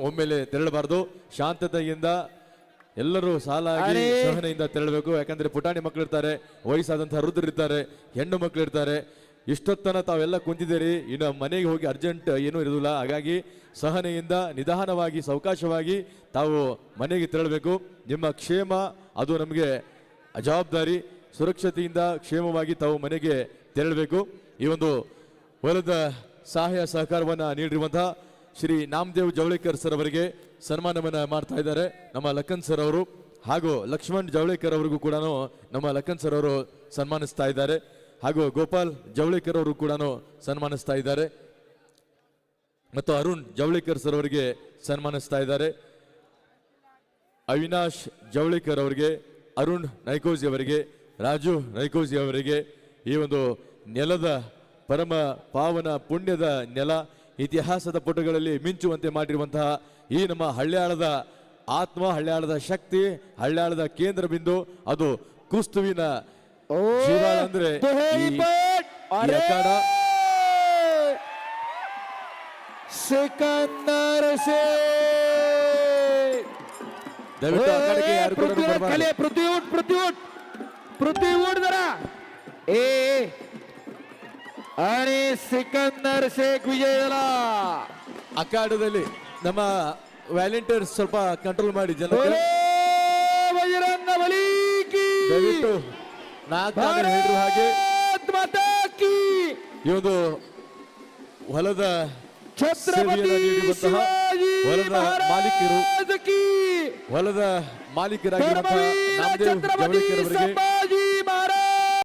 ಒಮ್ಮೆಲೆ ತೆರಳಬಾರದು, ಶಾಂತತೆಯಿಂದ ಎಲ್ಲರೂ ಸಾಲಾಗಿ ಸಹನೆಯಿಂದ ತೆರಳಬೇಕು. ಯಾಕಂದ್ರೆ ಪುಟಾಣಿ ಮಕ್ಕಳು ಇರ್ತಾರೆ, ವಯಸ್ಸಾದಂತಹ ವೃದ್ಧರು ಇರ್ತಾರೆ, ಹೆಣ್ಣು ಮಕ್ಕಳು ಇರ್ತಾರೆ. ಇಷ್ಟೊತ್ತನ ತಾವೆಲ್ಲ ಕುಂತಿದ್ದೀರಿ, ಇನ್ನು ಮನೆಗೆ ಹೋಗಿ ಅರ್ಜೆಂಟ್ ಏನೂ ಇರೋದಿಲ್ಲ. ಹಾಗಾಗಿ ಸಹನೆಯಿಂದ ನಿಧಾನವಾಗಿ ಸಾವಕಾಶವಾಗಿ ತಾವು ಮನೆಗೆ ತೆರಳಬೇಕು. ನಿಮ್ಮ ಕ್ಷೇಮ ಅದು ನಮಗೆ ಜವಾಬ್ದಾರಿ. ಸುರಕ್ಷತೆಯಿಂದ ಕ್ಷೇಮವಾಗಿ ತಾವು ಮನೆಗೆ ತೆರಳಬೇಕು. ಈ ಒಂದು ಹೊಲದ ಸಹಾಯ ಸಹಕಾರವನ್ನು ನೀಡಿರುವಂತಹ ಶ್ರೀ ನಾಮದೇವ್ ಜವಳೇಕರ್ ಸರ್ ಅವರಿಗೆ ಸನ್ಮಾನವನ್ನು ಮಾಡ್ತಾ ಇದ್ದಾರೆ ನಮ್ಮ ಲಖನ್ ಸರ್ ಅವರು. ಹಾಗೂ ಲಕ್ಷ್ಮಣ್ ಜವಳೇಕರ್ ಅವರಿಗೂ ಕೂಡ ನಮ್ಮ ಲಖನ್ ಸರ್ ಅವರು ಸನ್ಮಾನಿಸ್ತಾ ಇದ್ದಾರೆ. ಹಾಗೂ ಗೋಪಾಲ್ ಜವಳೇಕರ್ ಅವರು ಕೂಡ ಸನ್ಮಾನಿಸ್ತಾ ಇದ್ದಾರೆ. ಮತ್ತು ಅರುಣ್ ಜವಳೇಕರ್ ಸರ್ ಅವರಿಗೆ ಸನ್ಮಾನಿಸ್ತಾ ಇದ್ದಾರೆ. ಅವಿನಾಶ್ ಜವಳೇಕರ್ ಅವರಿಗೆ, ಅರುಣ್ ನೈಕೋಜಿ ಅವರಿಗೆ, ರಾಜು ನೈಕೋಜಿ ಅವರಿಗೆ ಈ ಒಂದು ನೆಲದ ಪರಮ ಪಾವನ ಪುಣ್ಯದ ನೆಲ, ಇತಿಹಾಸದ ಪುಟಗಳಲ್ಲಿ ಮಿಂಚುವಂತೆ ಮಾಡಿರುವಂತಹ ಈ ನಮ್ಮ ಹಳ್ಯಾಳದ ಆತ್ಮ, ಹಳ್ಯಾಳದ ಶಕ್ತಿ, ಹಳ್ಯಾಳದ ಕೇಂದ್ರ ಬಿಂದು ಅದು ಕುಸ್ತುವಿನ ಜೀವಾಳ ಅಂದ್ರೆ ಸಿಕಂದರ್ ದಯವಿಟ್ಟು ಅಖಾಡಕ್ಕೆ ಯಾರು ಕೂಡ पृथ्वीवूड जरा आणि सिकंदर शेख विजय झाला. ಅಖಾಡದಲ್ಲಿ ನಮ್ಮ ವ್ಯಾಲೆಂಟಿಯರ್ಸ್ ಸ್ವಲ್ಪ ಕಂಟ್ರೋಲ್ ಮಾಡಿ ಜನಕ್ಕೆ. ಬಜರಂಗ ಬಲಿ ಕಿ ದಯವಿಟ್ಟು ನಾಲ್ಕು ಹೇಳಿರುವ ಹಾಗೆ ಮಾತಾ ಕಿ ಈ ಒಂದು ಹೊಲದ ಛತ್ರಪತಿ ಹೊಲದ ಮಾಲೀಕರು, ಹೊಲದ ಮಾಲೀಕರಾಗಿರುವಂತಹ ನಾಮದೇವ್ ಜವಳೇಕರ್ ಅವರಿಗೆ